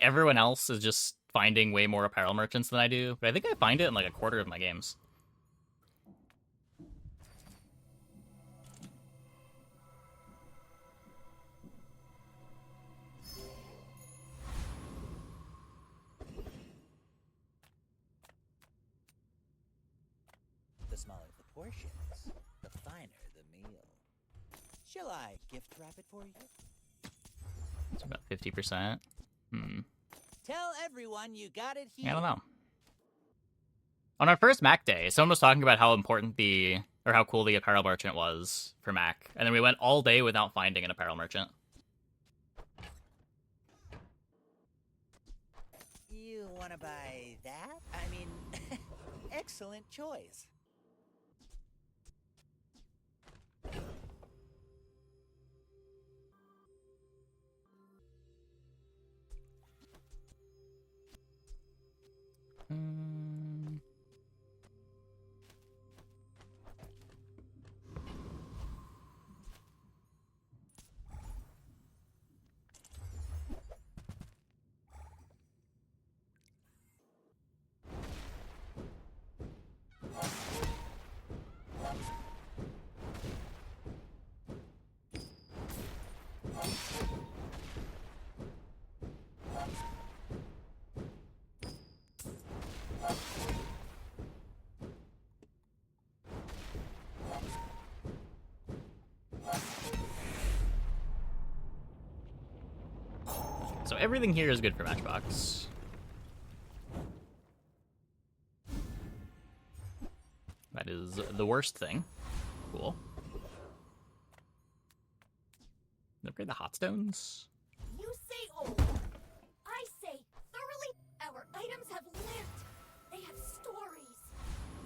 everyone else is just finding way more apparel merchants than I do, but I think I find it in like a quarter of my games. The smaller the portions, the finer the meal. Shall I gift wrap it for you? It's about 50%. Tell everyone you got it here. I don't know. On our first Mac day, someone was talking about how important or how cool the apparel merchant was for Mac, and then we went all day without finding an apparel merchant. You want to buy that? I mean, excellent choice. So everything here is good for Matchbox. That is the worst thing. Cool. Upgrade the hot stones. You say old. I say thoroughly. Our items have lived. They have stories.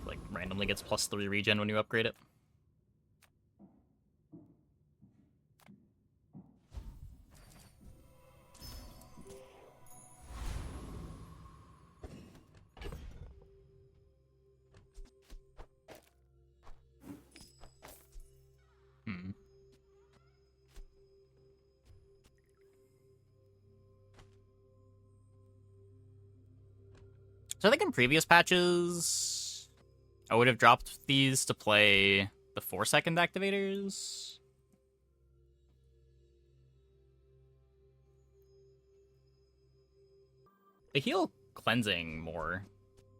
Like, randomly gets +3 regen when you upgrade it. So I think in previous patches, I would have dropped these to play the 4-second activators. They heal cleansing more.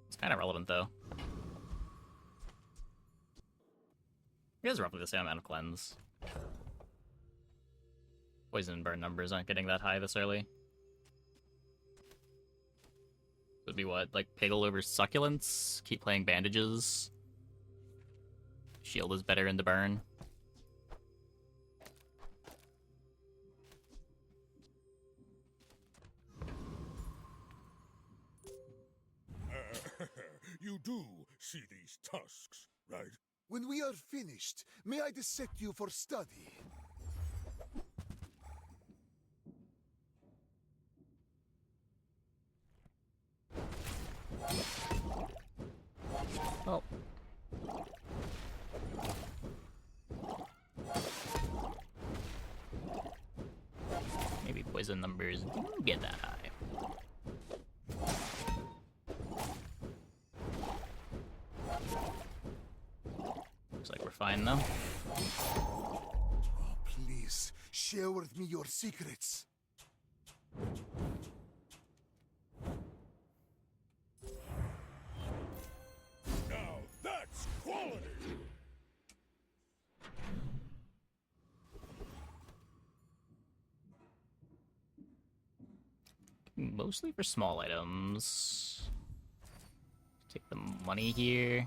It's kind of relevant, though. It is roughly the same amount of cleanse. Poison and burn numbers aren't getting that high this early. Would be what? Like Piggle over Succulents? Keep playing bandages. Shield is better in the burn. You do see these tusks, right? When we are finished, may I dissect you for study? Oh. Maybe poison numbers didn't get that high. Looks like we're fine, though. Oh, please, share with me your secrets. Now that's quality! Mostly for small items. Take the money here.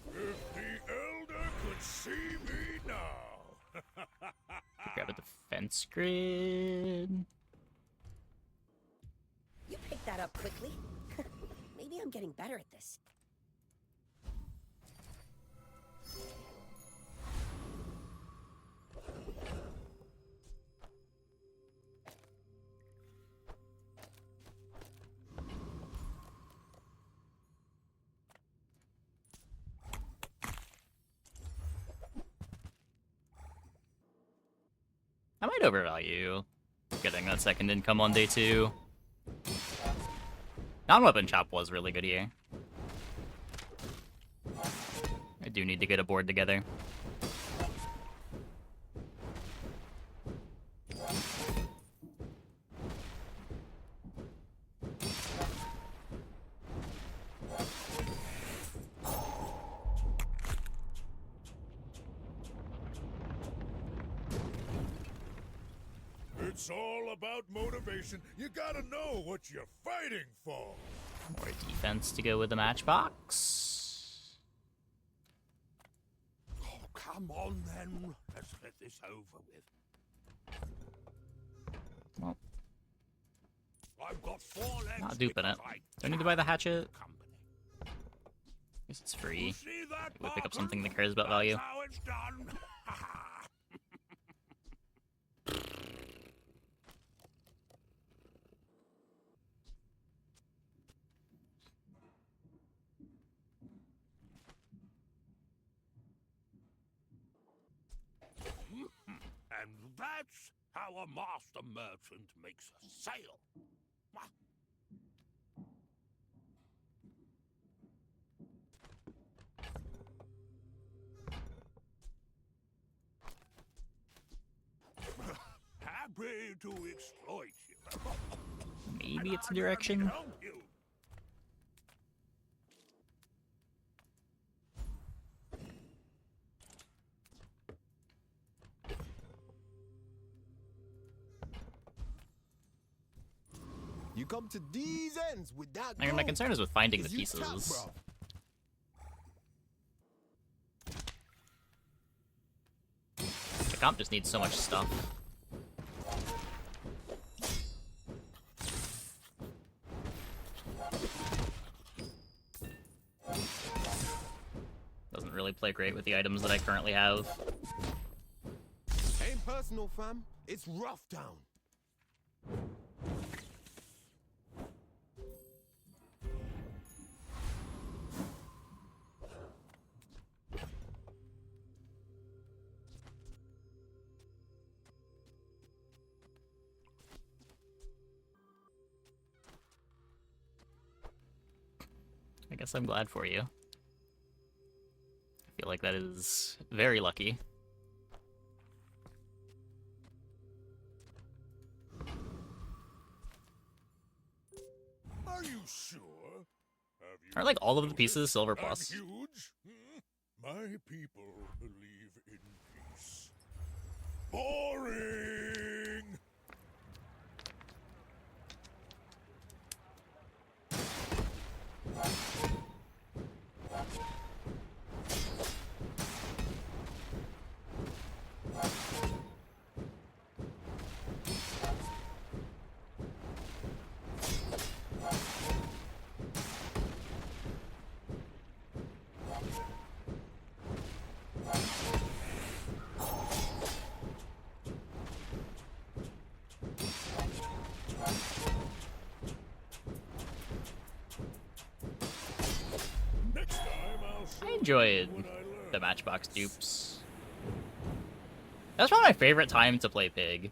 If the Elder could see me now! Grab a defense grid. You picked that up quickly. Maybe I'm getting better at this. I might overvalue getting that second income on day 2. Non-weapon chop was really good here. I do need to get a board together. It's all about motivation. You gotta know what you're fighting for. More defense to go with the matchbox. Oh, come on then. Let's get this over with. Well, I've got 4 legs. not duping it. because I Do I need to buy the hatchet? company. Guess it's free. See that, We'll pick up Barker? something that cares about value. That's how it's done. And that's how a master merchant makes a sale. Happy to exploit you. Maybe it's a direction. Help you. You come to these ends with that. I mean, my gold. concern is with finding the 'Cause you tap, pieces. bro. The comp just needs so much stuff. Doesn't really play great with the items that I currently have. Ain't personal, fam. It's rough down. I guess I'm glad for you. I feel like that is very lucky. Are you sure? Have you Aren't like all of the noticed pieces silver I'm plus? huge? My people believe in peace. Boring! Next time I'll show I you enjoyed what I learned. the Matchbox dupes. That's probably my favorite time to play Pig.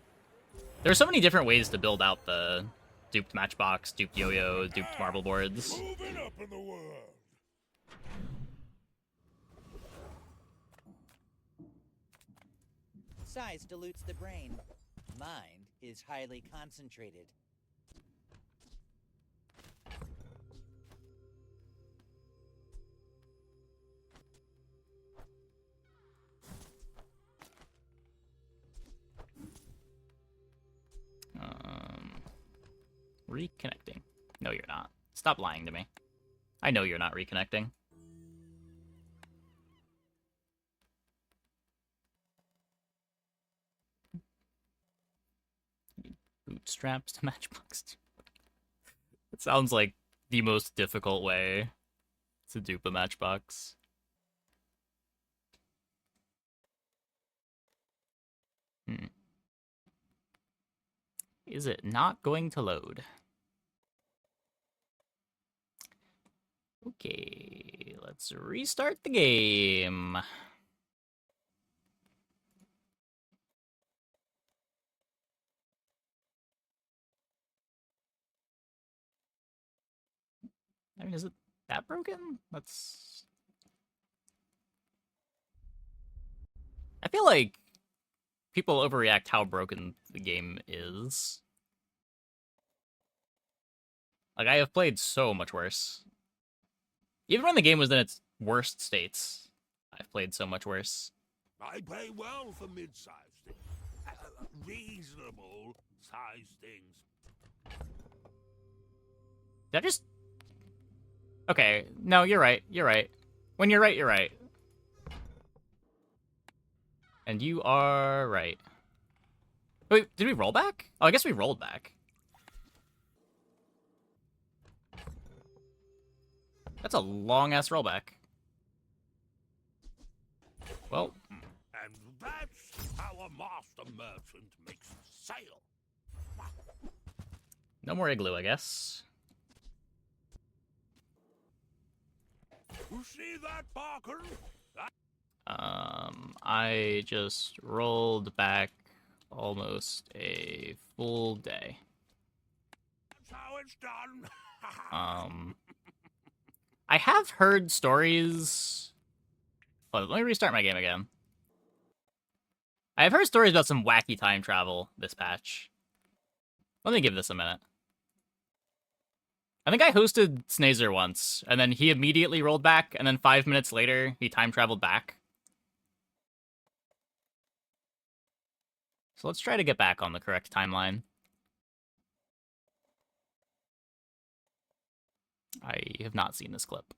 There are so many different ways to build out the duped Matchbox, duped yo-yo, duped marble boards. Moving up in the world. Size dilutes the brain. Mind is highly concentrated. Reconnecting. No, you're not. Stop lying to me. I know you're not reconnecting. Bootstraps to Matchbox. It sounds like the most difficult way to dupe a Matchbox. Is it not going to load? Okay, let's restart the game. I mean, is it that broken? That's... I feel like people overreact how broken the game is. Like, I have played so much worse. Even when the game was in its worst states, I've played so much worse. I pay well for mid-sized things. Reasonable sized things. Did I just... Okay, no, you're right, you're right. When you're right, you're right. And you are right. Wait, did we roll back? Oh, I guess we rolled back. That's a long-ass rollback. Well... And that's how a master merchant makes sail. No more igloo, I guess. You see that, Parker? I just rolled back almost a full day. That's how it's done. I have heard stories... Oh, let me restart my game again. I have heard stories about some wacky time travel this patch. Let me give this a minute. I think I hosted Snazer once, and then he immediately rolled back, and then 5 minutes later, he time traveled back. So let's try to get back on the correct timeline. I have not seen this clip.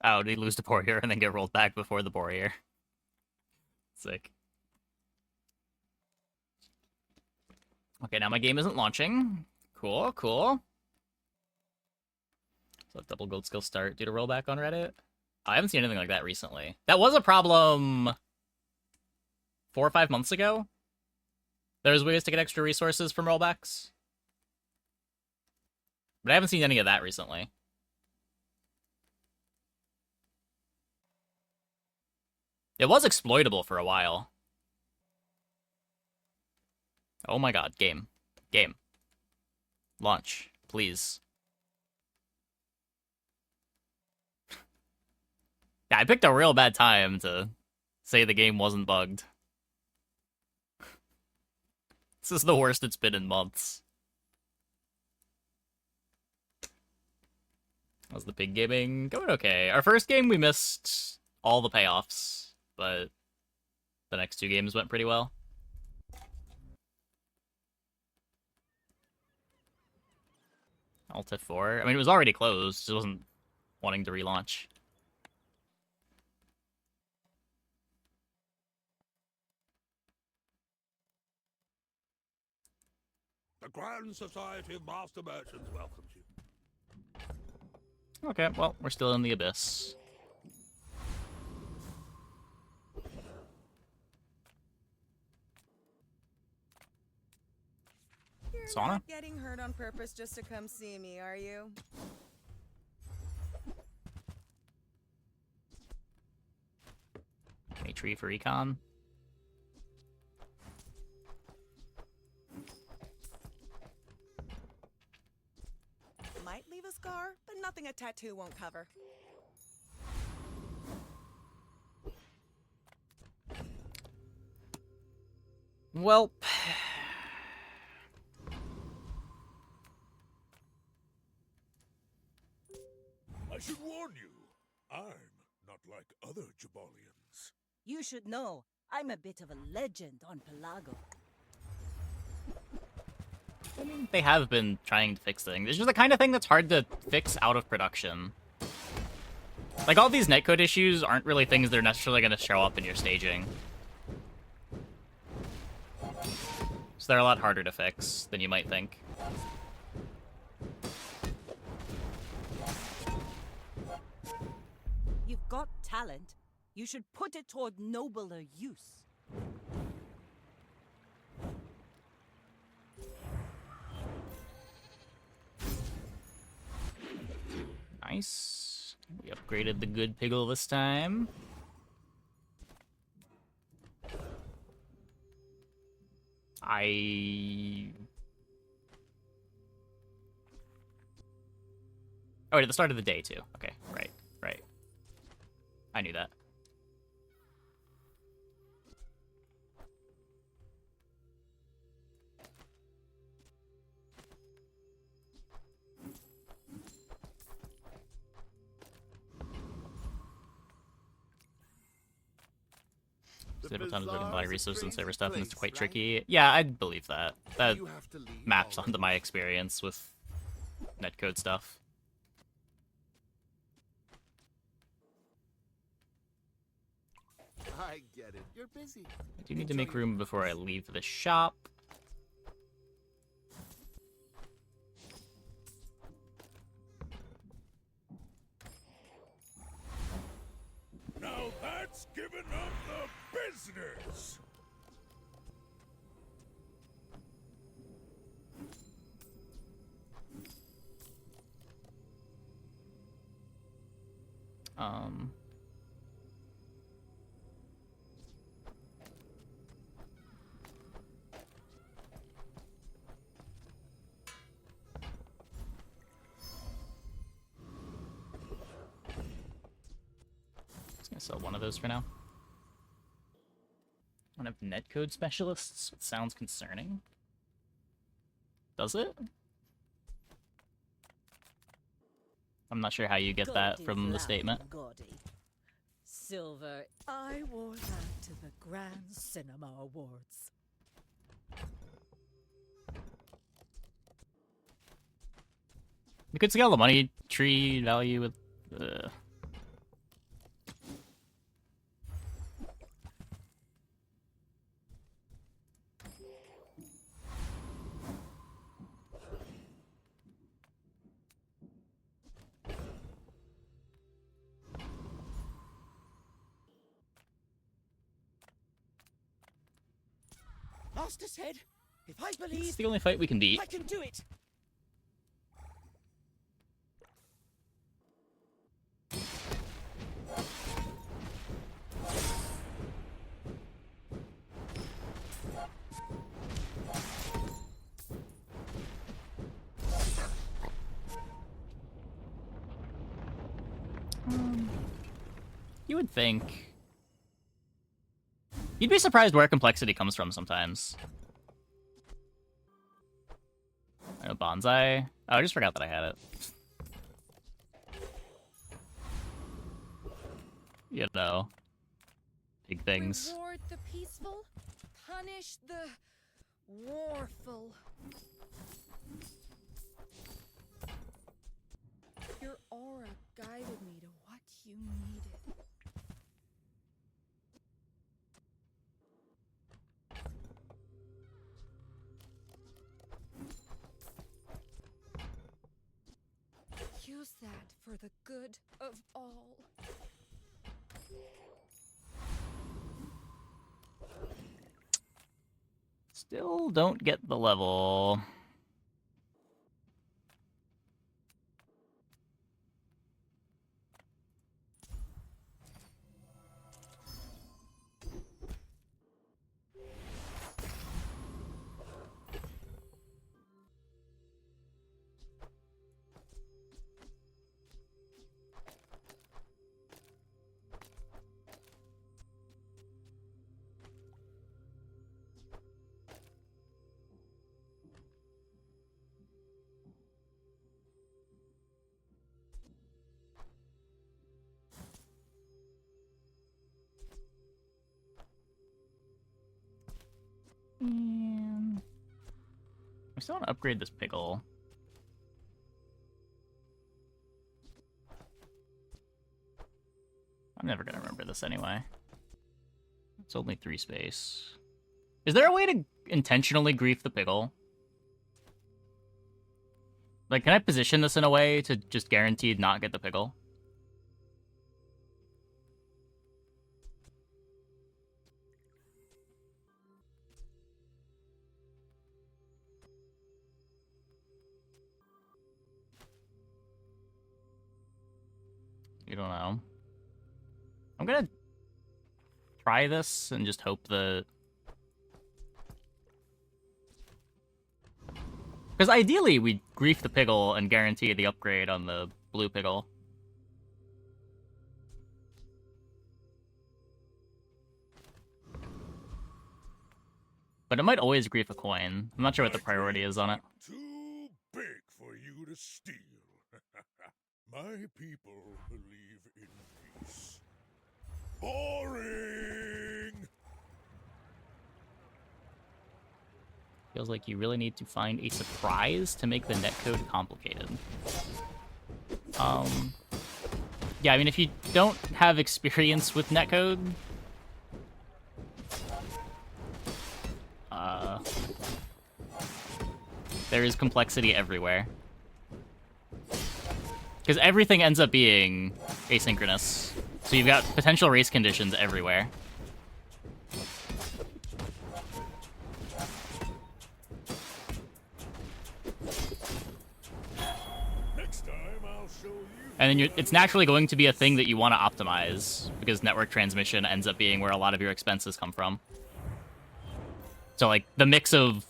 Oh, did he lose to Warrior and then get rolled back before the Warrior? Sick. Okay, now my game isn't launching. Cool, cool. So double gold skill start due to rollback on Reddit. I haven't seen anything like that recently. That was a problem 4 or 5 months ago. There's ways to get extra resources from rollbacks. But I haven't seen any of that recently. It was exploitable for a while. Oh my god, game. Game. Launch, please. Yeah, I picked a real bad time to say the game wasn't bugged. This is the worst it's been in months. How's the pig gaming? Going okay. Our first game, we missed all the payoffs, but the next 2 games went pretty well. Alt F4. I mean, it was already closed. It wasn't wanting to relaunch. The Grand Society of Master Merchants welcomes you. Okay, well, we're still in the abyss. You're Sauna? not getting hurt on purpose just to come see me, are you? A tree for econ. Might leave a scar, but nothing a tattoo won't cover. Well, I should warn you, I'm not like other Jabalians. You should know, I'm a bit of a legend on Pelago. I mean, they have been trying to fix things. It's just the kind of thing that's hard to fix out of production. Like, all these netcode issues aren't really things that are necessarily going to show up in your staging. So they're a lot harder to fix than you might think. You've got talent. You should put it toward nobler use. Nice. We upgraded the good piggle this time. Oh, wait, at the start of the day, too. Okay, right, right. I knew that. Several times looking at my resources and server stuff, and it's quite tricky. Yeah, I'd believe that. That You have to leave maps already. onto my experience with netcode stuff. I get it. You're busy. I do need to make room before I leave the shop. Now that's giving up the business! Um... Just gonna sell one of those for now. I don't have netcode specialists. It sounds concerning. Does it? I'm not sure how you get that Gaudy from the flower, statement. Gaudy. Silver. I wore that to the Grand Cinema Awards. You could scale the money tree value with... Master said, if I It's believe, the only fight we can beat. I can do it. You would think. You'd be surprised where complexity comes from sometimes. I know bonsai. Oh, I just forgot that I had it. You know, big things. Reward the peaceful, punish the warful. Your aura guided me to what you needed. Use that for the good of all. Still don't get the level. I still want to upgrade this pickle. I'm never gonna remember this anyway. It's only 3 space. Is there a way to intentionally grief the pickle? Like, can I position this in a way to just guaranteed not get the pickle? You don't know. I'm gonna try this and just hope that... Because ideally, we'd grief the pickle and guarantee the upgrade on the blue pickle. But it might always grief a coin. I'm not sure what the priority is on it. Too big for you to steal. My people believe in peace. Boring! Feels like you really need to find a surprise to make the netcode complicated. Yeah, I mean, if you don't have experience with netcode, there is complexity everywhere. Because everything ends up being asynchronous. So you've got potential race conditions everywhere. Next time I'll show you. And then it's naturally going to be a thing that you want to optimize, because network transmission ends up being where a lot of your expenses come from. So, like, the mix of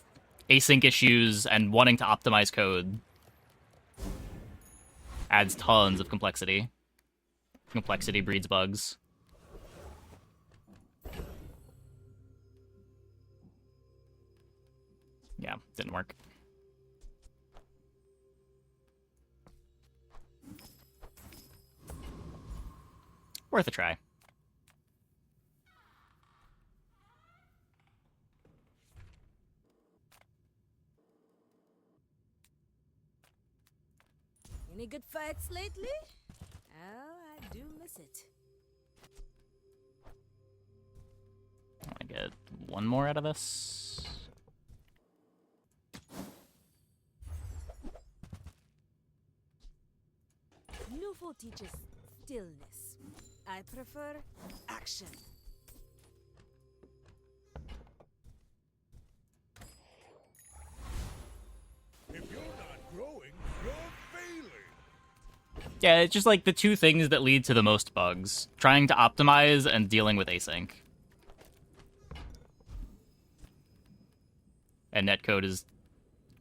async issues and wanting to optimize code adds tons of complexity. Complexity breeds bugs. Yeah, didn't work. Worth a try. Any good fights lately? Oh, I do miss it. I get one more out of this. Nufo teaches stillness. I prefer action. If you're not growing, you're failing. Yeah, it's just like the two things that lead to the most bugs. Trying to optimize and dealing with async. And netcode is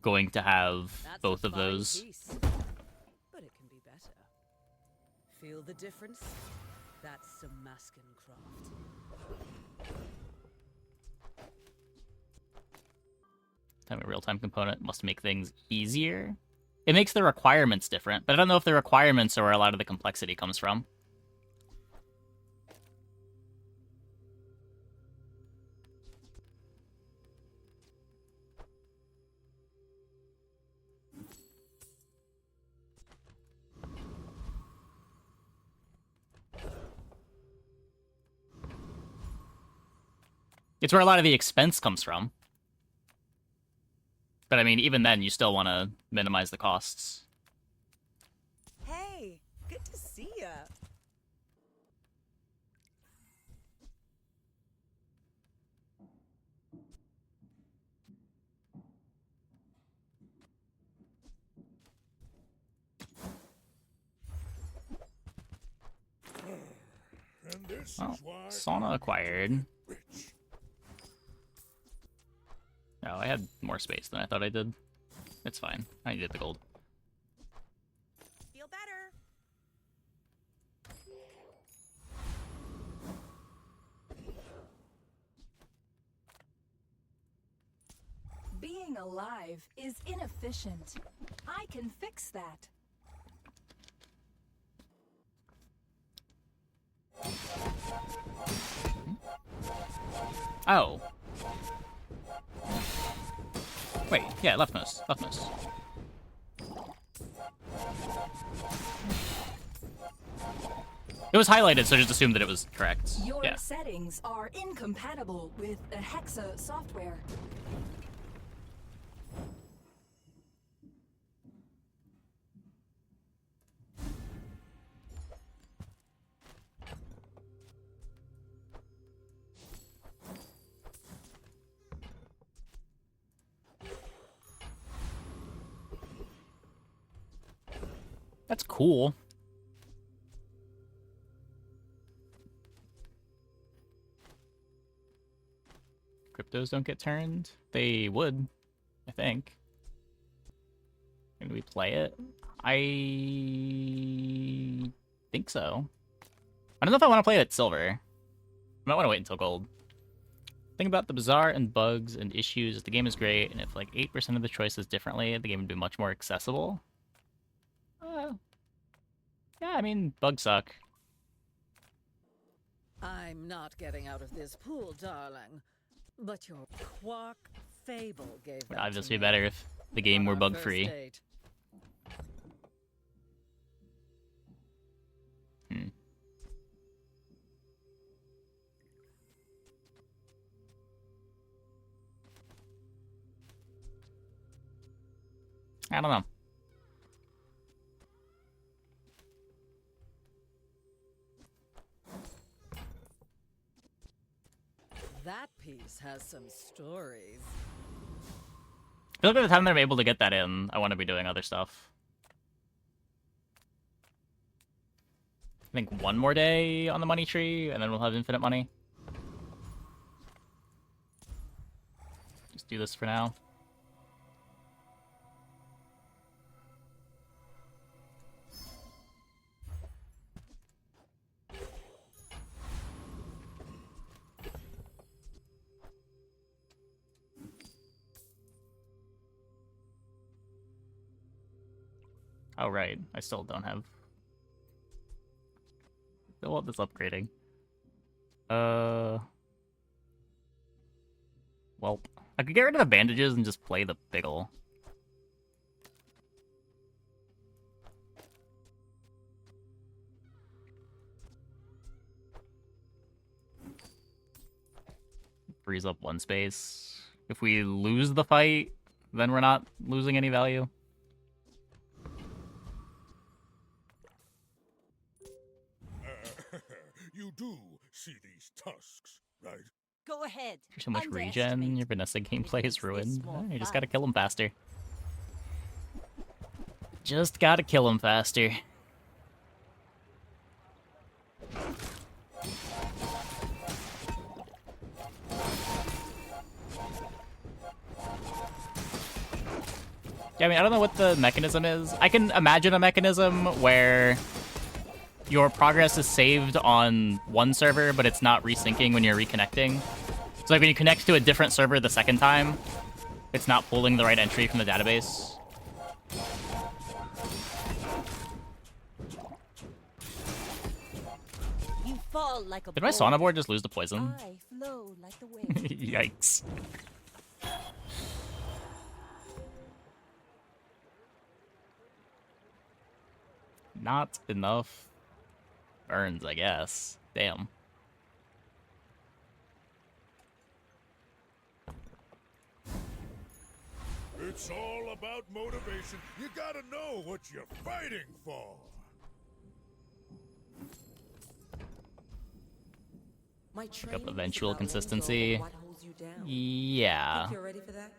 going to have That's both a of fine those. piece. But it can be better. Feel the difference? That's some masking craft. Having a real-time component must make things easier. It makes the requirements different, but I don't know if the requirements are where a lot of the complexity comes from. It's where a lot of the expense comes from. But I mean, even then, you still want to minimize the costs. Hey, good to see ya. And this Well, is why Sauna acquired. rich. Oh, I had more space than I thought I did. It's fine. I needed the gold. Feel better. Being alive is inefficient. I can fix that. Oh. Wait, yeah, leftmost. Leftmost. It was highlighted, so I just assumed that it was correct. Your Yeah. settings are incompatible with the Hexa software. That's cool. Cryptos don't get turned? They would, I think. Can we play it? I think so. I don't know if I want to play it at silver. I might want to wait until gold. Thing about the Bazaar and bugs and issues is the game is great, and if like 8% of the choices differently, the game would be much more accessible. Yeah, I mean, bugs suck. I'm not getting out of this pool, darling. But your quark fable gave Would that obviously to be me. better if the game On were our bug first free. date. I don't know. That piece has some stories. I feel like by the time they're able to get that in, I want to be doing other stuff. I think one more day on the money tree, and then we'll have infinite money. Just do this for now. Oh, right. I still don't have... Still want this upgrading. Well, I could get rid of the bandages and just play the Biggle. Frees up one space. If we lose the fight, then we're not losing any value. You do see these tusks, right? Go ahead. There's so much regen, Underestimate. your Vanessa gameplay is makes this ruined. more You just fun. gotta kill him faster. Just gotta kill him faster. Yeah, I mean, I don't know what the mechanism is. I can imagine a mechanism where your progress is saved on one server, but it's not resyncing when you're reconnecting. So like when you connect to a different server the second time, it's not pulling the right entry from the database. You fall like a Did my bolt. sauna board just lose to poison? I flow like the wind. Yikes. Not enough burns, I guess. Damn. It's all about motivation. You gotta know what you're fighting for. My Pick up training is eventual about letting go of consistency. what holds you down. Yeah. Think you're ready for that?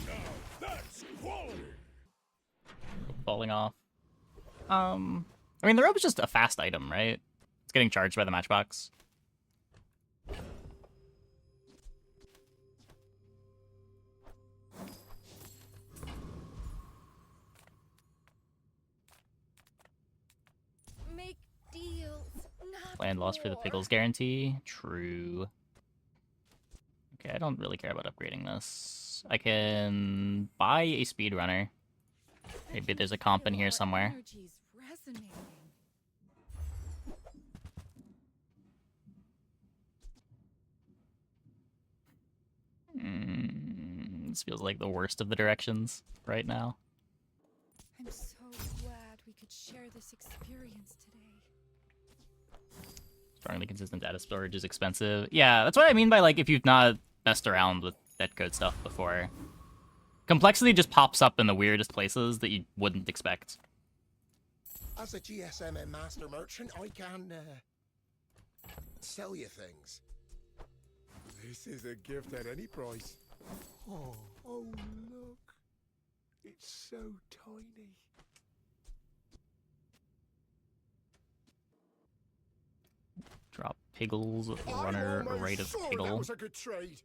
Now that's quality. Falling off. I mean, the rope is just a fast item, right? It's getting charged by the matchbox. Make deals, not Land lost for the war. pickles guarantee. True. Okay, I don't really care about upgrading this. I can buy a speedrunner. Maybe there's a comp in here somewhere. Energy's resonating. This feels like the worst of the directions right now. I'm so glad we could share this experience today. Strongly consistent data storage is expensive. Yeah, that's what I mean by, like, if you've not messed around with netcode stuff before. Complexity just pops up in the weirdest places that you wouldn't expect. As a GSM and master merchant, I can sell you things. This is a gift at any price. Oh, look. It's so tiny. Drop Piggles, runner right of That Piggle. was a good trade.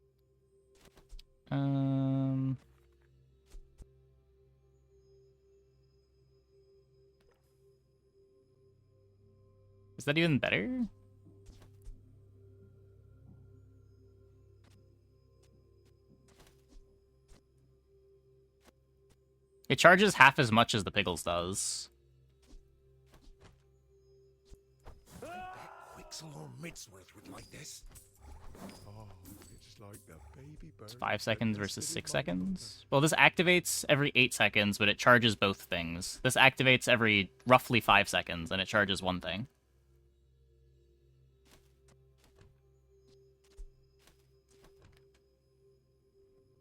Is that even better? It charges half as much as the Piggles does. Quixel or Midsworth would like this. Oh, it's like the baby bird. It's 5 seconds versus 6 seconds. Well, this activates every 8 seconds, but it charges both things. This activates every roughly 5 seconds, and it charges one thing.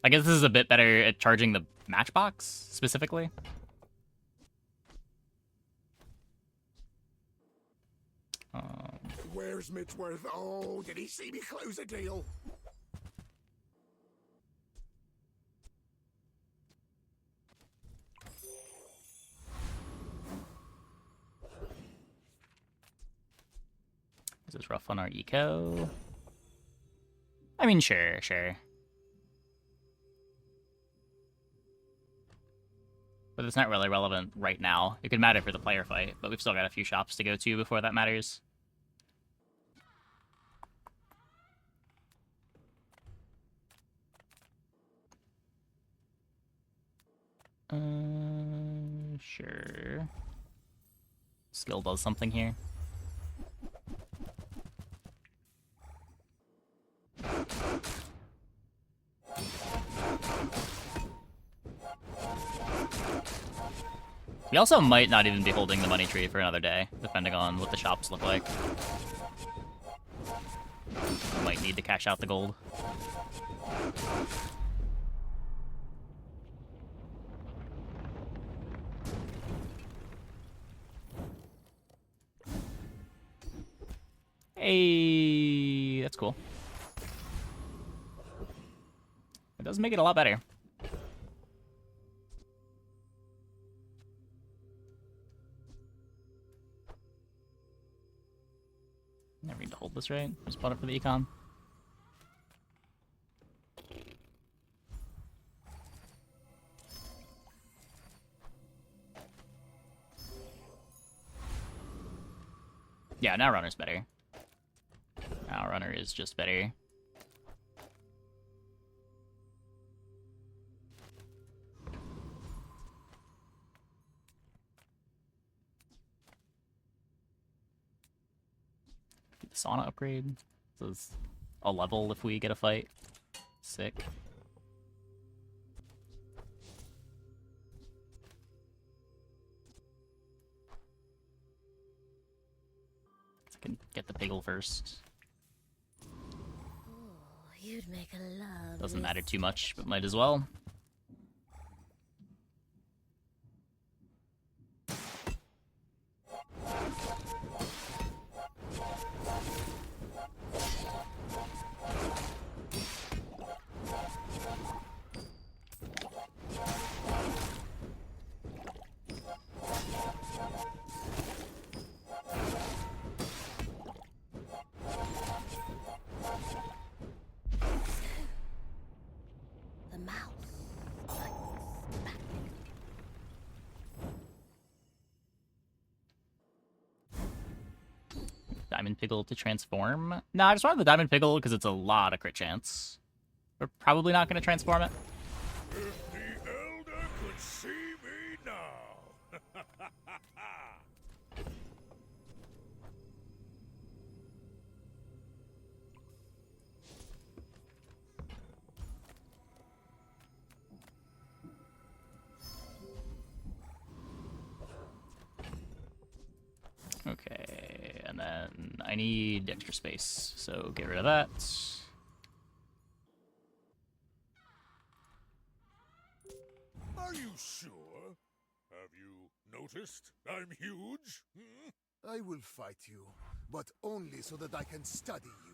I guess this is a bit better at charging the matchbox, specifically. Where's Midsworth? Oh, did he see me close a deal? This is rough on our eco. I mean, sure. But it's not really relevant right now. It could matter for the player fight, but we've still got a few shops to go to before that matters. Sure. Skill does something here. We also might not even be holding the money tree for another day, depending on what the shops look like. We might need to cash out the gold. Hey, that's cool. It does make it a lot better. Never need to hold this, right? Just bought it for the econ. Yeah, now runner's better. Now runner is just better. Sauna upgrade. This is a level if we get a fight. Sick. I can get the Piggle first. You'd make a love. Doesn't matter too much, but might as well. The mouse. Diamond Piggle to transform. No, I just wanted the Diamond Piggle because it's a lot of crit chance. We're probably not going to transform it. If the elder could see me now. Okay, and then I need extra space, so get rid of that. Are you sure? Have you noticed I'm huge? I will fight you, but only so that I can study you.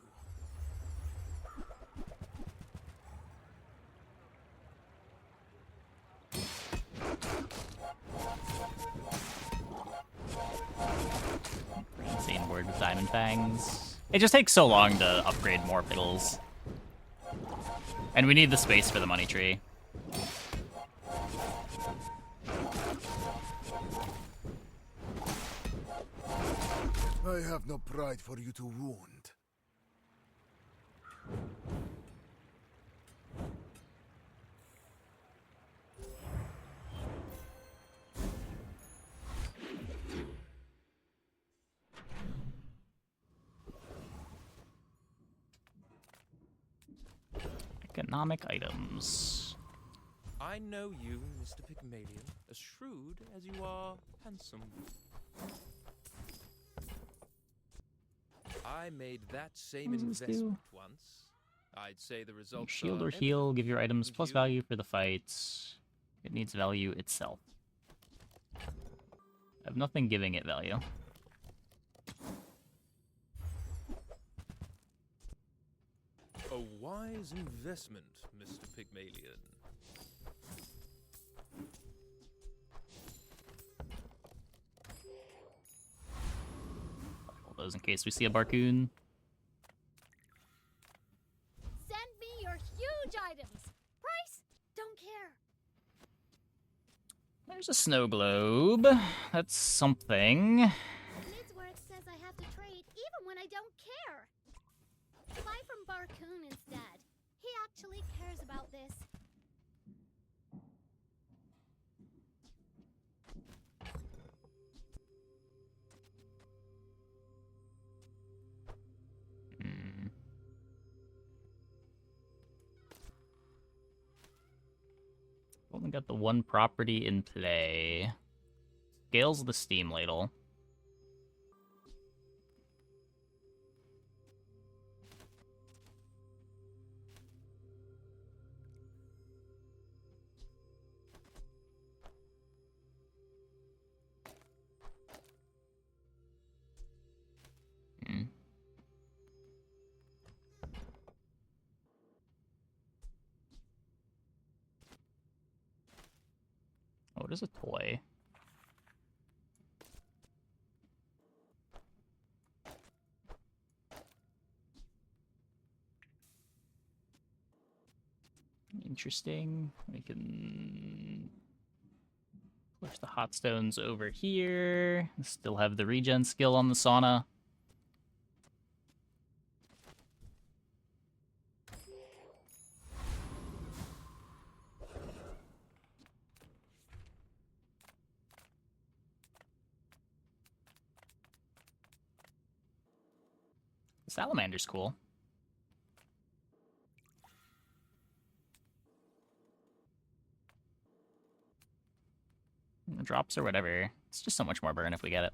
Insane word with Diamond Fangs. It just takes so long to upgrade more piddles. And we need the space for the money tree. I have no pride for you to wound. Economic items. I know you, Mr. Pygmalion, as shrewd as you are handsome. I made that same What does this investment do? once. I'd say the results Shield are or heal, give your items Would plus you? value for the fights. It needs value itself. I have nothing giving it value. A wise investment, Mr. Pygmalion. All those in case we see a Barcoon. Send me your huge items. Price? Don't care. There's a snow globe. That's something. Midsworth says I have to trade even when I don't care. Buy from Barcoon instead. He actually cares about this. Hmm. Only got the one property in play. Scales the steam ladle. Hmm. Oh, it is a toy. Interesting. We can push the hot stones over here. Still have the regen skill on the sauna. The salamander's cool. The drops or whatever. It's just so much more burn if we get it.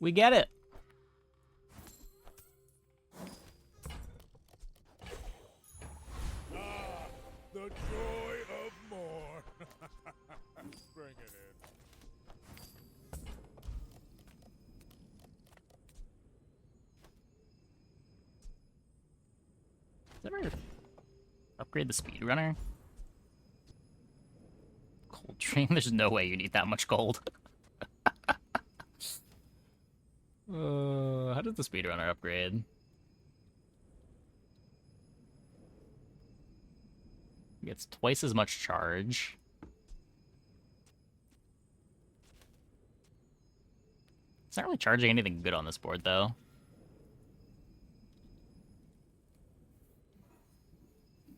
We get it. Ah, the joy of more. Bring it in. Does it ever upgrade the speedrunner? Cold train? There's no way you need that much gold. How does the speedrunner upgrade? Gets twice as much charge. It's not really charging anything good on this board, though.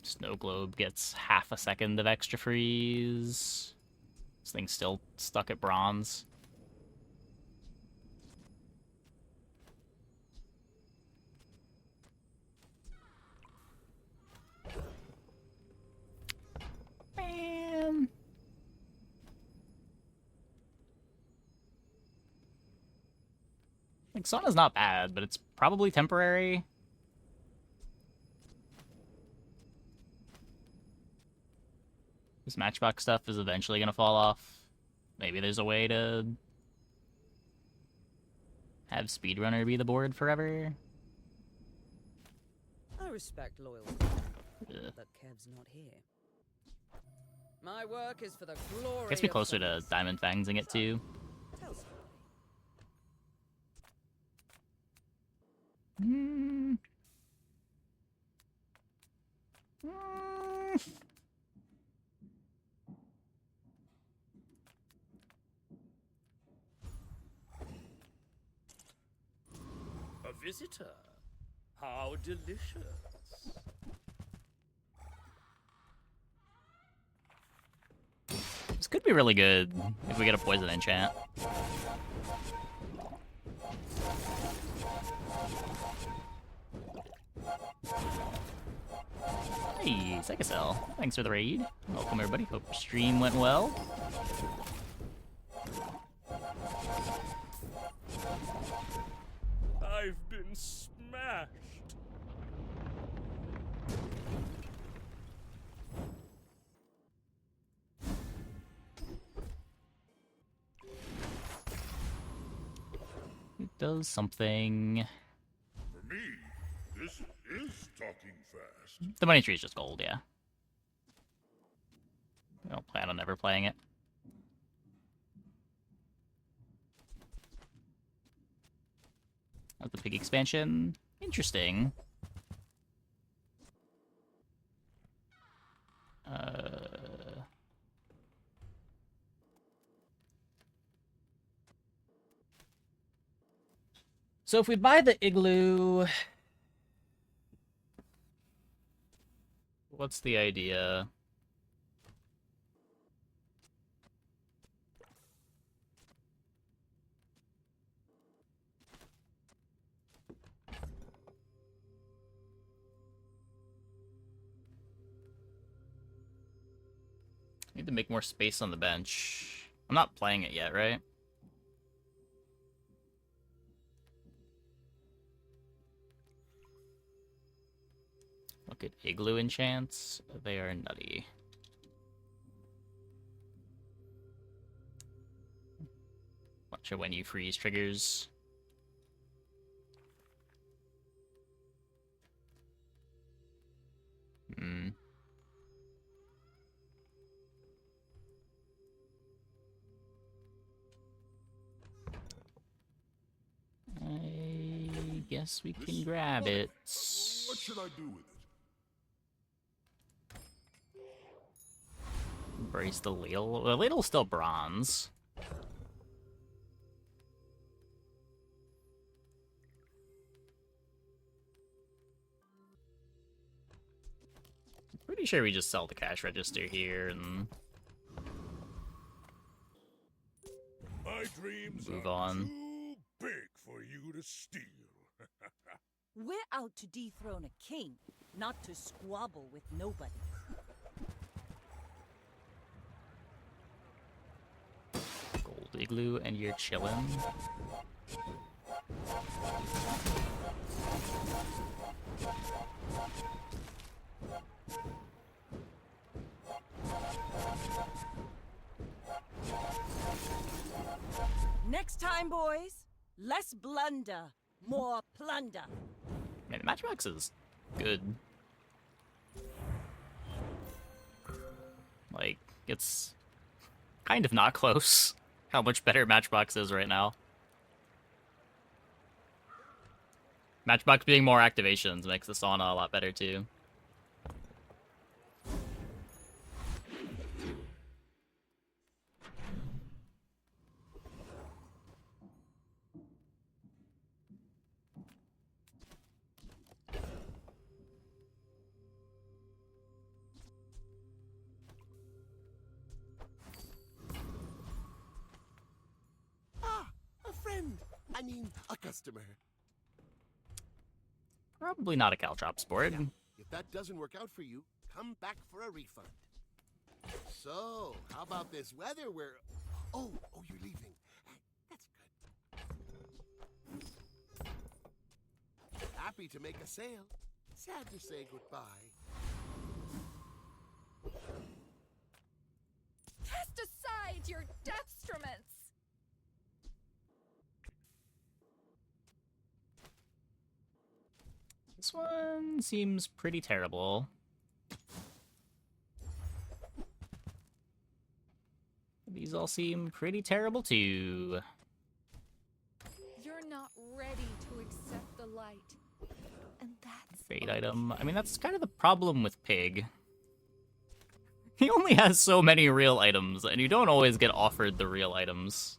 Snow Globe gets half a second of extra freeze. This thing's still stuck at bronze. Man. Sauna's not bad, but it's probably temporary. This Matchbox stuff is eventually gonna fall off. Maybe there's a way to have Speedrunner be the board forever. I respect loyalty, Ugh. but Kev's not here. My work is for the glory. Gets me of closer to things. Diamond Fangsing it too. Tell somebody. Mm. A visitor. How delicious. This could be really good if we get a poison enchant. Hey, Sekacell. Thanks for the raid. Welcome, everybody. Hope your stream went well. I've been smashed. It does something. For me, this is talking fast. The money tree is just gold, yeah. I don't plan on ever playing it. That's the pig expansion. Interesting. So if we buy the igloo, what's the idea? Need to make more space on the bench. I'm not playing it yet, right? Look at igloo enchants. They are nutty. Watch it when you freeze triggers. Hmm. I guess we can grab it. What should I do with it? Embrace the ladle. The ladle's still bronze. Pretty sure we just sell the cash register here and My dreams move are on. too big for you to steal. We're out to dethrone a king, not to squabble with nobody. Gold igloo and you're chillin'. Next time, boys, less blunder, more plunder. Man, the Matchbox is good. Like, it's kind of not close how much better Matchbox is right now. Matchbox being more activations makes the sauna a lot better too. Ah, a friend. I mean, a customer. Probably not a Caltrops board. Now, if that doesn't work out for you, come back for a refund. So, how about this weather where... Oh, you're leaving. That's good. happy to make a sale. Sad to say goodbye. Cast aside your destruments! This one seems pretty terrible. These all seem pretty terrible too. You're not ready to accept the light. And that's Fate item. I mean, that's kind of the problem with Pig. He only has so many real items, and you don't always get offered the real items.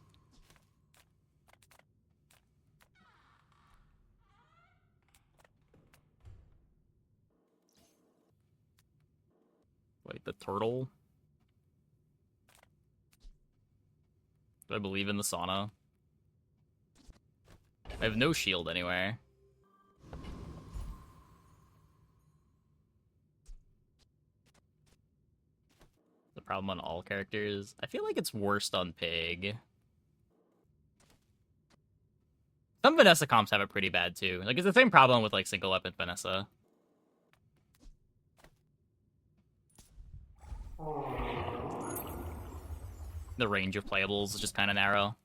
Wait, the turtle? Do I believe in the sauna? I have no shield anywhere. The problem on all characters. I feel like it's worst on Pig. Some Vanessa comps have it pretty bad too. Like, it's the same problem with like single weapon Vanessa. The range of playables is just kind of narrow.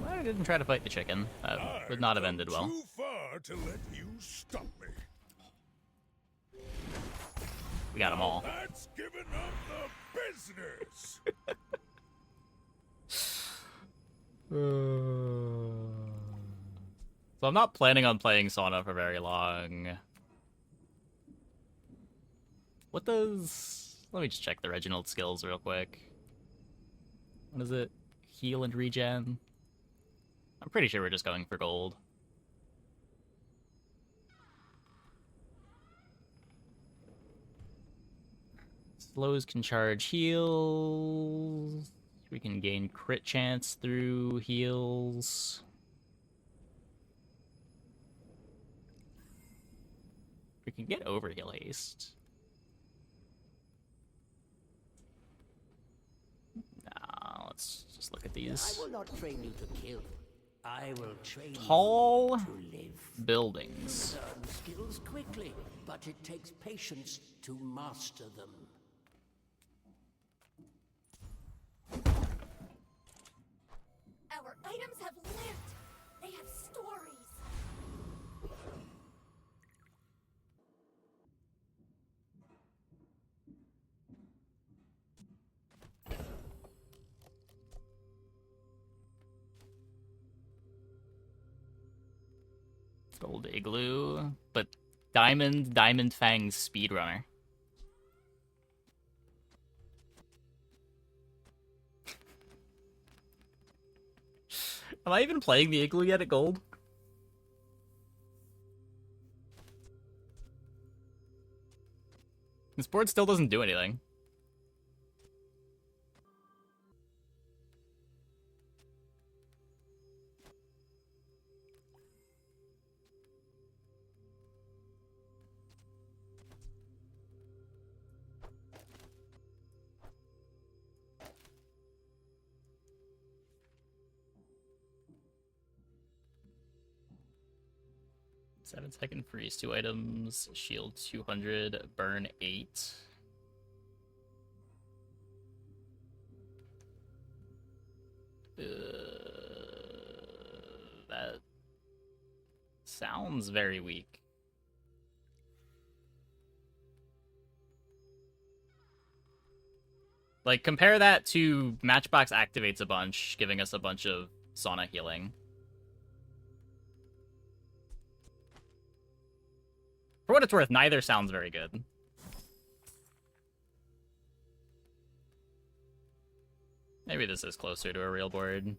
I didn't try to fight the chicken. That would not have ended well. Too far to let you stop me. We got them all. That's giving up the business. So I'm not planning on playing Sauna for very long. What does... Let me just check the Reginald skills real quick. What is it? Heal and regen? I'm pretty sure we're just going for gold. Slows can charge heals. We can gain crit chance through heals. We can get overheal haste. Nah, let's just look at these. I will not train you to kill. I will train Tall you to live. buildings. Learn skills quickly, but it takes patience to master them. Our items have lived. They have stories. Gold igloo, but Diamond Fang speedrunner. Am I even playing the igloo yet at gold? This board still doesn't do anything. Seven-second freeze, 2 items, shield 200, burn 8. That sounds very weak. Like, compare that to Matchbox activates a bunch, giving us a bunch of sauna healing. For what it's worth, neither sounds very good. Maybe this is closer to a real board.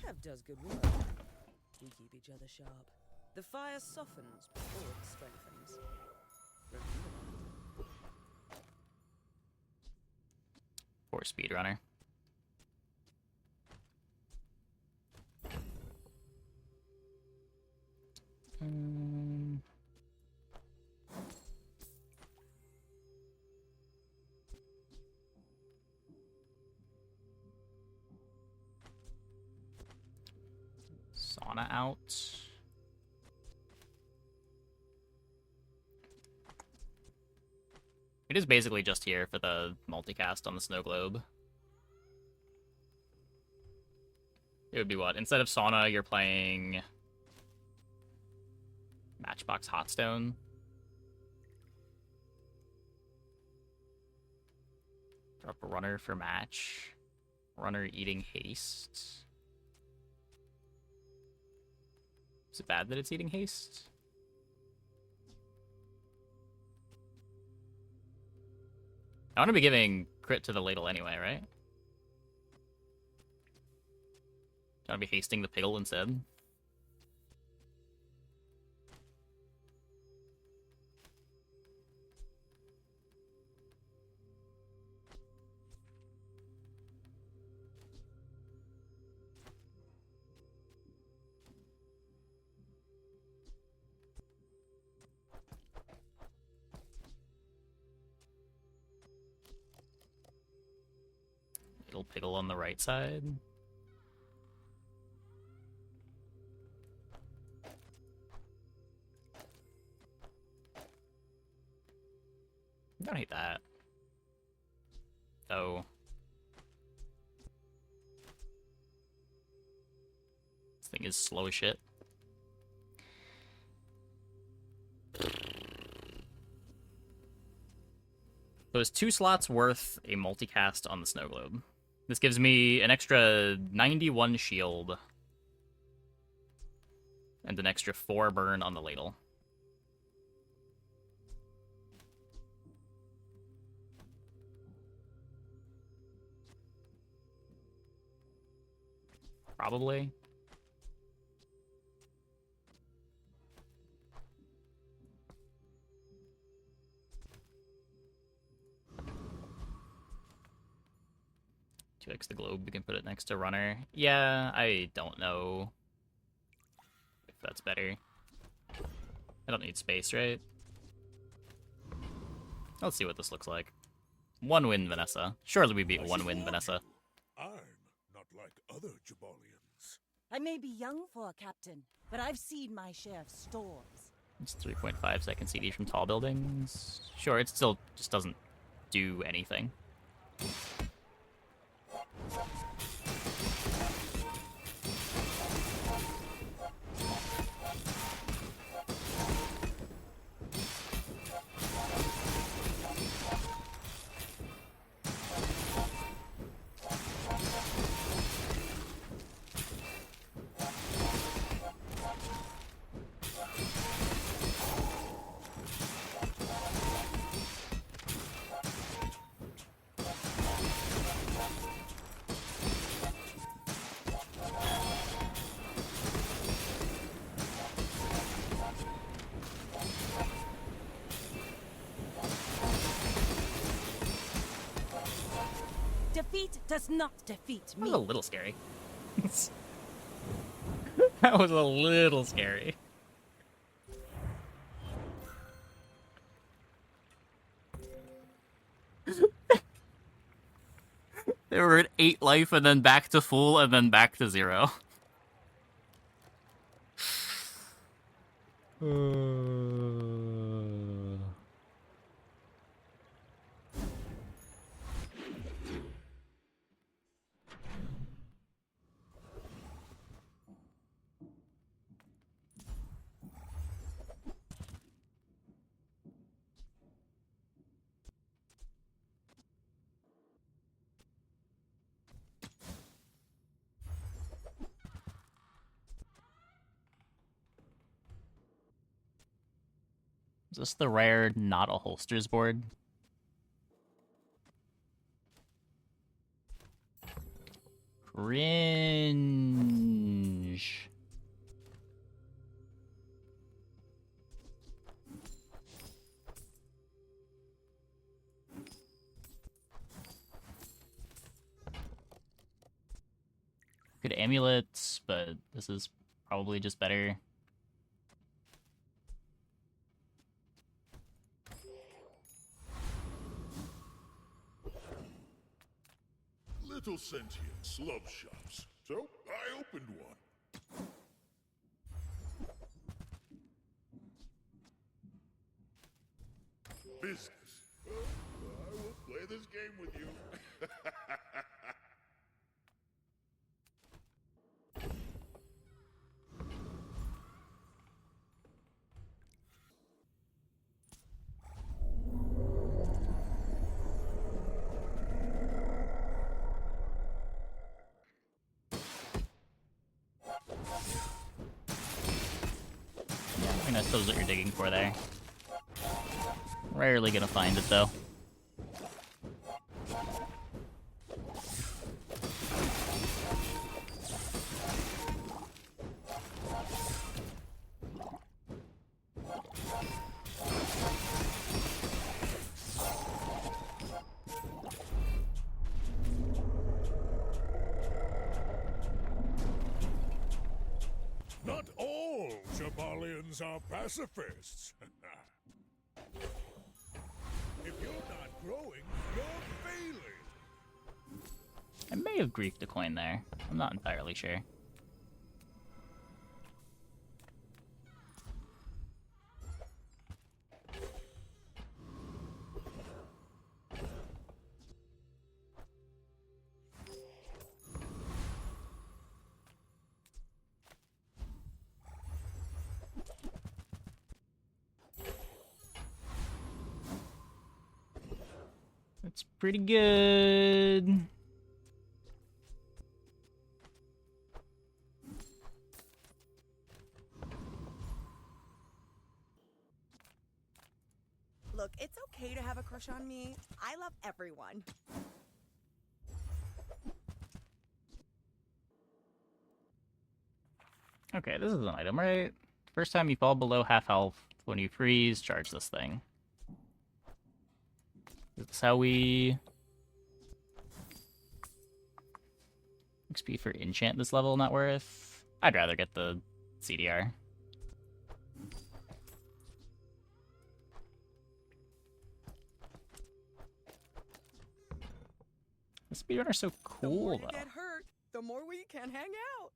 Kev does good work. We keep each other sharp. The fire softens before it strengthens. Poor speedrunner. Sauna out. It is basically just here for the multicast on the snow globe. It would be what? Instead of sauna, you're playing Matchbox Hotstone. Drop a runner for match. Runner eating haste. Is it bad that it's eating haste? I want to be giving crit to the ladle anyway, right? Do I want to be hasting the pickle instead? Little pickle on the right side. I don't hate that. Though. This thing is slow as shit. So it's 2 slots worth a multicast on the snow globe. This gives me an extra 91 shield. And an extra 4 burn on the ladle. Probably. Fix the globe, we can put it next to runner. Yeah, I don't know if that's better. I don't need space, right? Let's see what this looks like. 1 win, Vanessa. Surely we beat 1 win, Vanessa. I'm not like other Jabalians. I may be young for a captain, but I've seen my share of storms. It's 3.5 second CD from tall buildings. Sure, it still just doesn't do anything. Defeat does not defeat That me. was a little scary. That was a little scary. They were at 8 life and then back to full and then back to 0. this the rare not a holsters board? Cringe. Good amulets, but this is probably just better. Little sentience love shops, so I opened one. Business. I will play this game with you. Yeah, I mean, I suppose what you're digging for there. Rarely gonna find it, though. Not all Jabalians are pacifists. If you're not growing, you're failing. I may have griefed a coin there. I'm not entirely sure. That's pretty good. Look, it's okay to have a crush on me. I love everyone. Okay, this is an item, right? First time you fall below half health, when you freeze, charge this thing. Is this how we... XP for enchant this level not worth? I'd rather get the CDR. The speedrunners are so cool, the more you though. get hurt, the more we can hang out.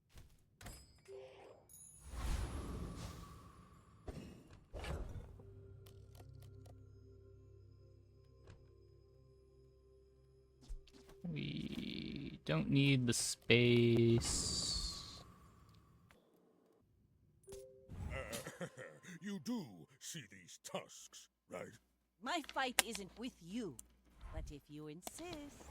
We don't need the space. You do see these tusks, right? My fight isn't with you, but if you insist.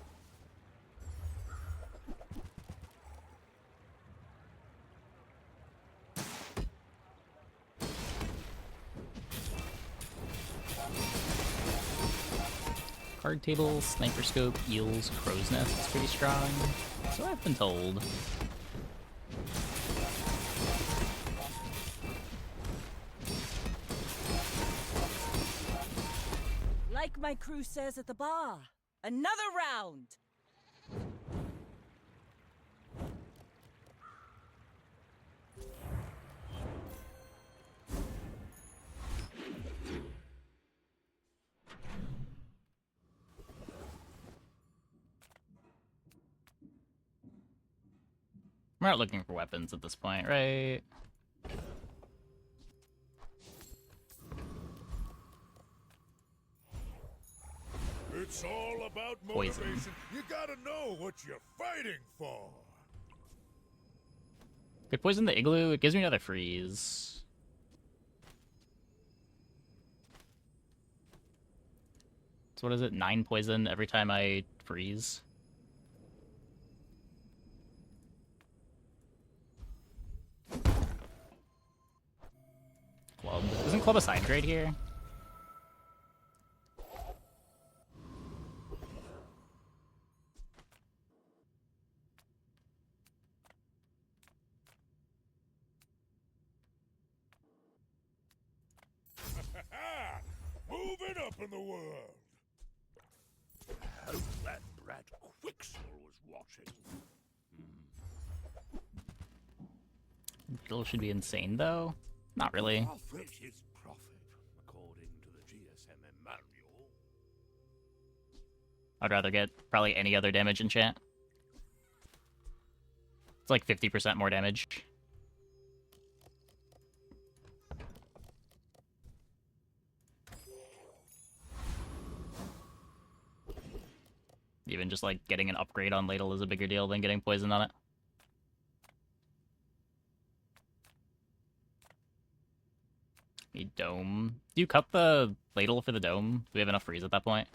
Card table, sniper scope, eels, crow's nest is pretty strong. So I've been told. Like my crew says at the bar, another round. We're not looking for weapons at this point, right? It's all about Poison. motivation. You gotta know what you're fighting for. Could poison the igloo. It gives me another freeze. So what is it? 9 poison every time I freeze? Club. Isn't Club a side trade here? Wixel was watching. Bill should be insane, though. Not really. Profit is profit, according to the GSMM manual. I'd rather get probably any other damage enchant. It's like 50% more damage. Even just like getting an upgrade on Ladle is a bigger deal than getting poisoned on it. Need dome. Do you cut the Ladle for the dome? Do we have enough freeze at that point?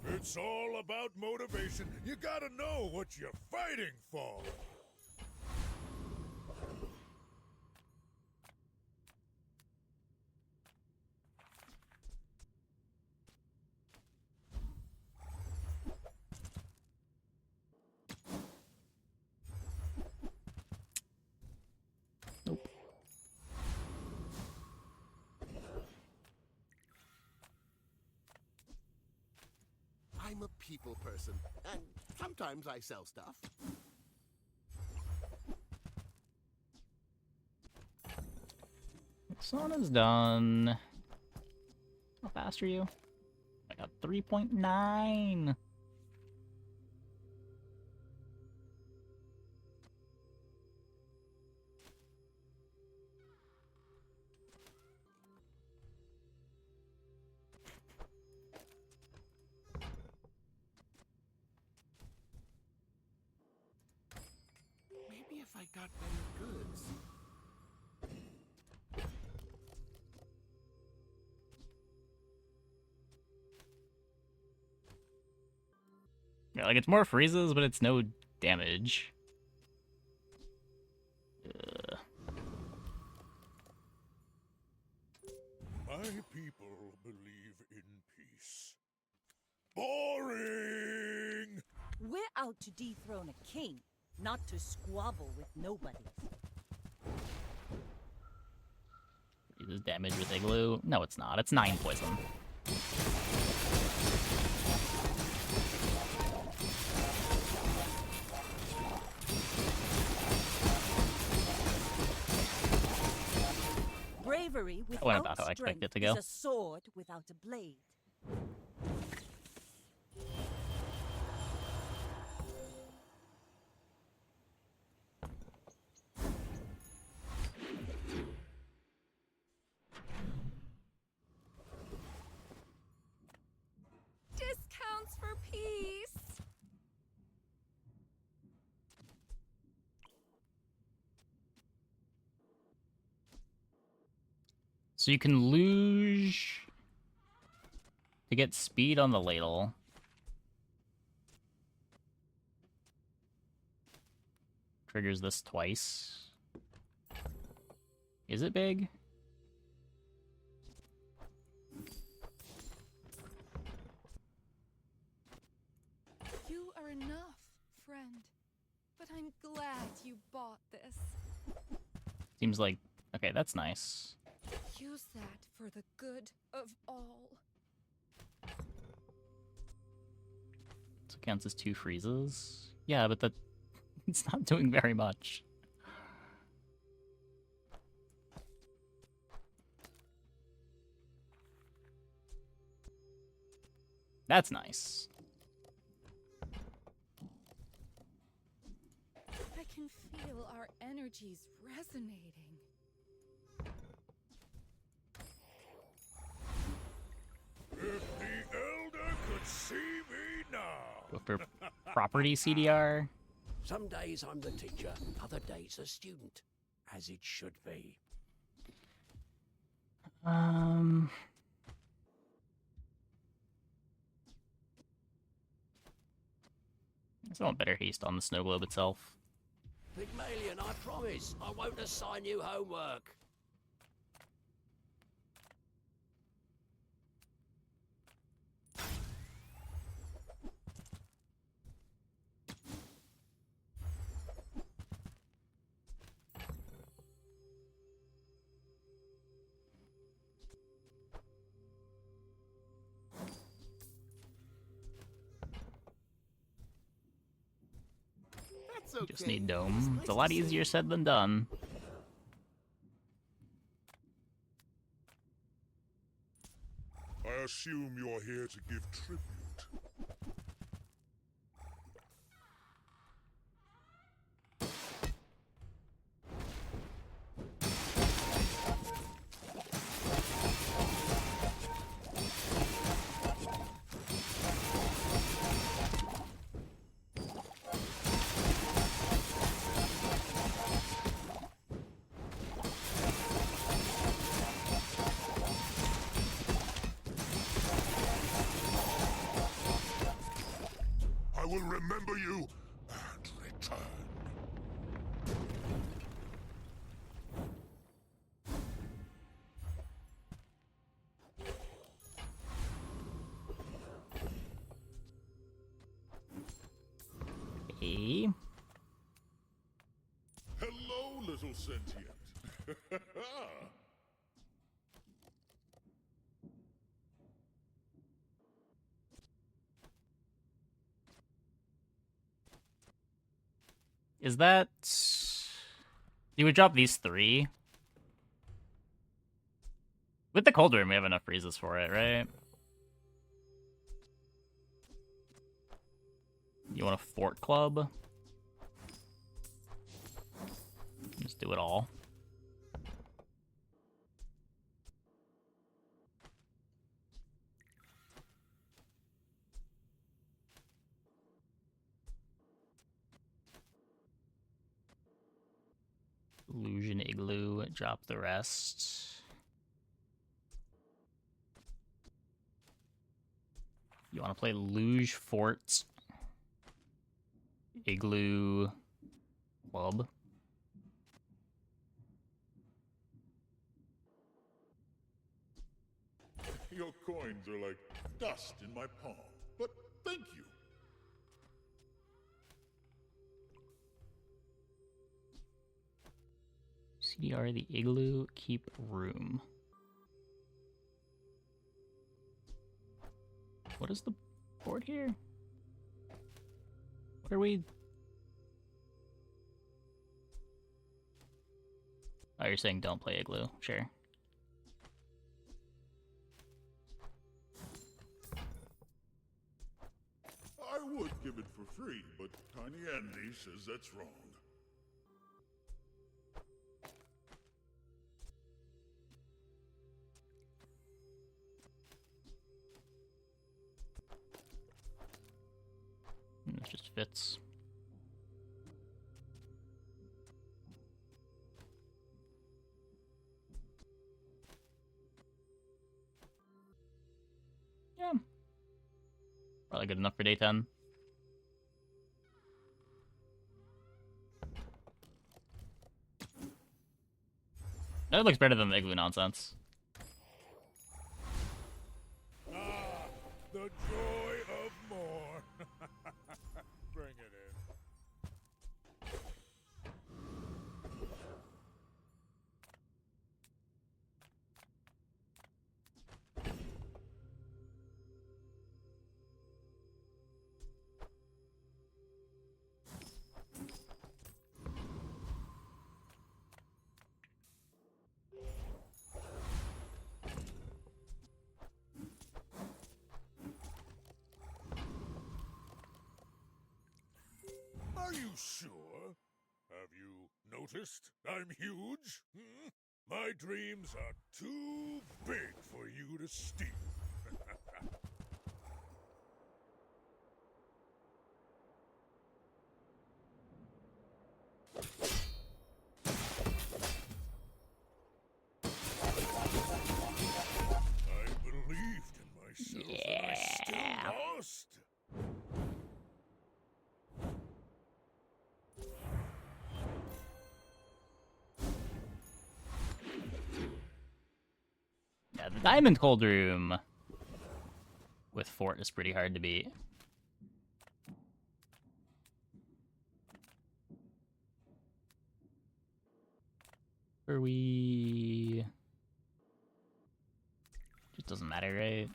It's all about motivation. You gotta know what you're fighting for. Nope. I'm a people person, and sometimes I sell stuff. Sauna's done. How fast are you? I got 3.9. Maybe if I got better goods. Yeah, like it's more freezes, but it's no damage. My people believe in peace. Boring! We're out to dethrone a king, not to squabble with nobody. Uses damage with Igloo. No, it's not. It's 9 poison. Bravery That went without about how I expected it strength to go. is a sword without a blade. Discounts for peace. So you can luge to get speed on the Ladle. Triggers this twice. Is it big? You are enough, friend. But I'm glad you bought this. Seems like... Okay, that's nice. Use that for the good of all. So it counts as 2 freezes? Yeah, but that... It's not doing very much. That's nice. I can feel our energies resonating. If the Elder could see me Go for property CDR. Some days I'm the teacher, other days the student, as it should be. I want better haste on the snow globe itself. Pygmalion, I promise, I won't assign you homework. That's okay. Just need dome. It's a lot easier said than done. I assume you're here to give tribute. I will remember you and return. Hey. Hello, little sentient. Is that... You would drop these 3? With the cold room, we have enough freezes for it, right? You want a fort club? Just do it all. Illusion Igloo, drop the rest. You want to play Luge Fort, Igloo Club. Your coins are like dust in my palm, but thank you. CDR the Igloo, keep room. What is the board here? What are we... Oh, you're saying don't play Igloo. Sure. I would give it for free, but Tiny Andy says that's wrong. It just fits. Yeah. Probably good enough for day 10. That looks better than the Igloo nonsense. Ah, the joy of more. Bring it in. Are you sure? Have you noticed I'm huge? Hmm? My dreams are too big for you to steal. Yeah, the Diamond Cold Room with Fort is pretty hard to beat. Are we... Just doesn't matter, right?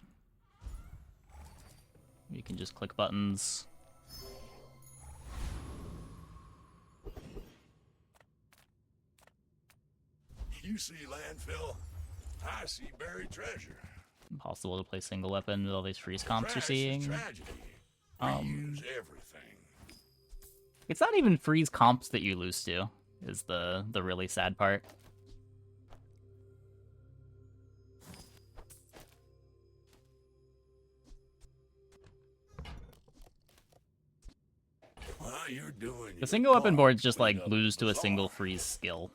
You can just click buttons. You see landfill, I see buried treasure. Impossible to play single weapon with all these freeze comps you're seeing. Tragedy. Use everything. It's not even freeze comps that you lose to, is the really sad part. Well, you're doing The single weapon boards just like lose to a single freeze skill.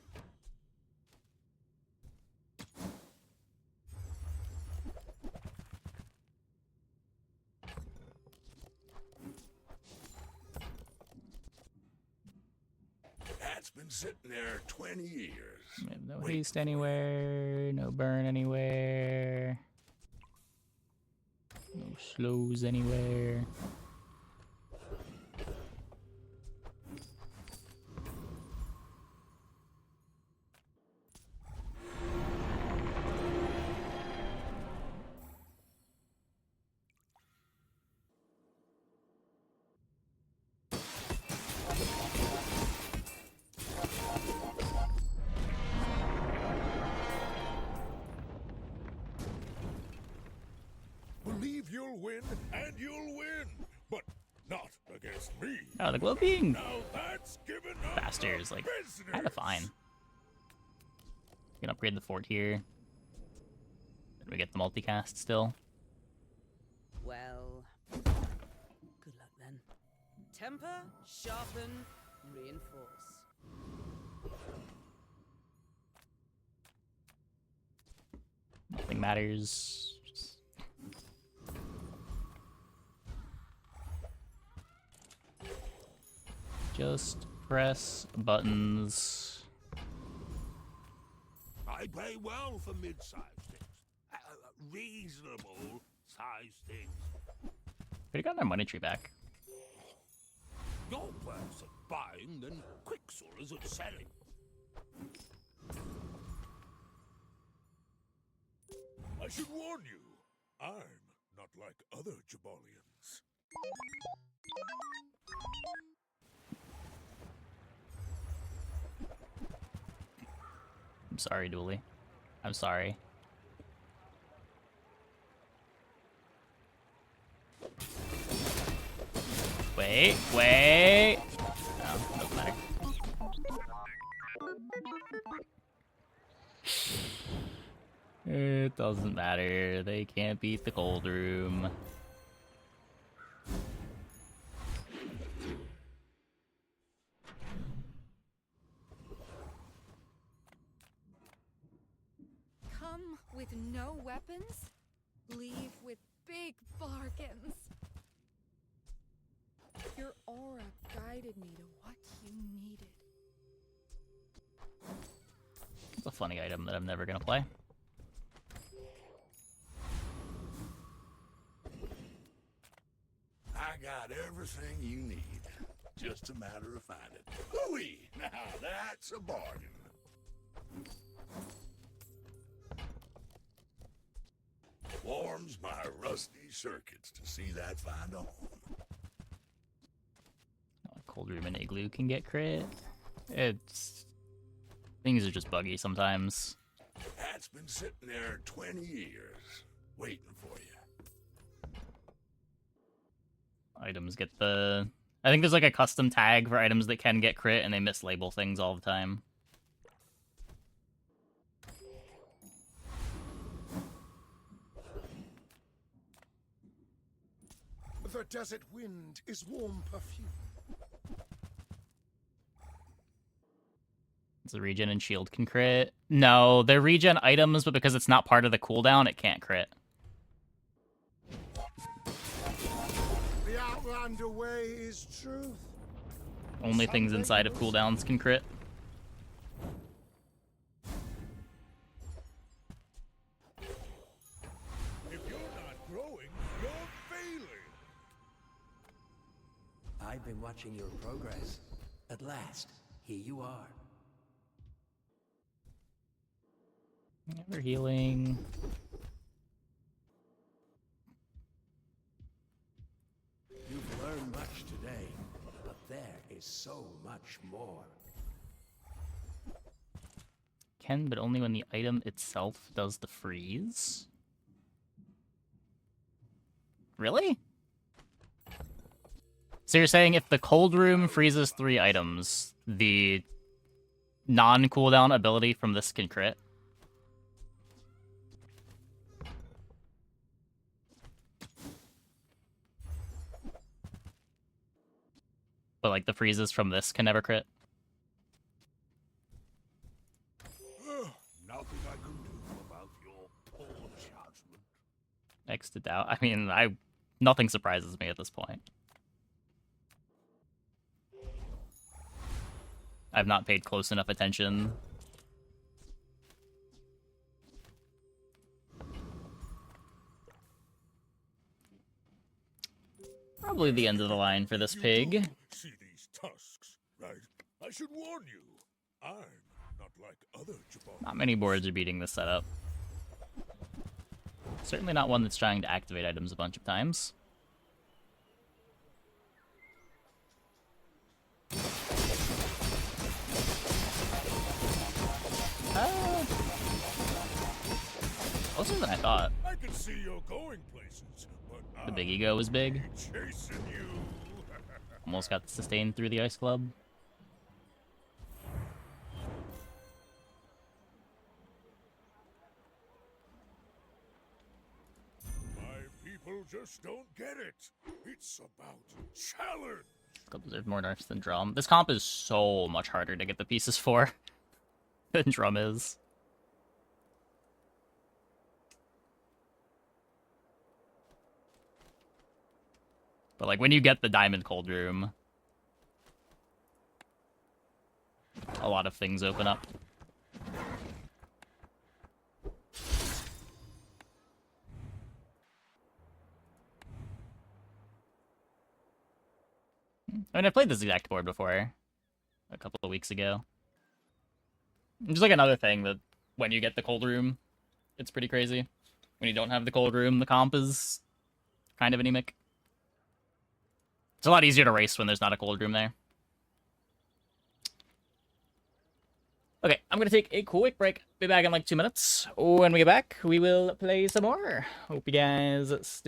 That's been sitting there 20 years. We have no haste anywhere, no burn anywhere, no slows anywhere. Believe you'll win, and you'll win, but not against me. Oh, the glow being Now that's giving up faster is like kind of fine. We can upgrade the fort here. Then we get the multicast still. Well, good luck then. Temper, sharpen, reinforce. Nothing matters. Just press buttons. I pay well for mid-sized things. Reasonable sized things. We got our money tree back. You're worse at buying than Quicksilver is at selling. I should warn you, I'm not like other Jabalians. I'm sorry, Dooley. I'm sorry. Wait. No, doesn't matter. It doesn't matter. They can't beat the cold room. Come with no weapons, leave with big bargains. Your aura guided me to what you needed. It's a funny item that I'm never gonna play. I got everything you need. Just a matter of finding. Ooh-wee! Now that's a bargain. Warms my rusty circuits to see that find a home. Cold room and igloo can get crit. Things are just buggy sometimes. That's been sitting there 20 years, waiting for you. Items get the... I think there's like a custom tag for items that can get crit, and they mislabel things all the time. The desert wind is warm perfume. The regen and shield can crit. No, they're regen items, but because it's not part of the cooldown, it can't crit. The Outlander way is truth. Only things inside of cooldowns can crit. I've been watching your progress. At last, here you are. We're healing. You've learned much today, but there is so much more. Can, but only when the item itself does the freeze. Really? So you're saying if the cold room freezes 3 items, the non-cooldown ability from this can crit? But like the freezes from this can never crit? Nothing I can do about your poor judgment. Next to doubt. I mean, nothing surprises me at this point. I've not paid close enough attention. Probably the end of the line for this pig. See these tusks, right? I should warn you. I'm not like other Jabons. Not many boards are beating this setup. Certainly not one that's trying to activate items a bunch of times. Closer than I thought. I can see you're going places, but The big ego was big. chasing you. Almost got sustained through the ice club. My people just don't get it. It's about challenge. Club deserves more nerfs than drum. This comp is so much harder to get the pieces for than drum is. But like when you get the diamond cold room, a lot of things open up. I mean, I played this exact board before, a couple of weeks ago. Just like another thing that when you get the cold room, it's pretty crazy. When you don't have the cold room, the comp is kind of anemic. It's a lot easier to race when there's not a cold room there. Okay, I'm going to take a quick break. Be back in like 2 minutes. When we get back, we will play some more. Hope you guys stay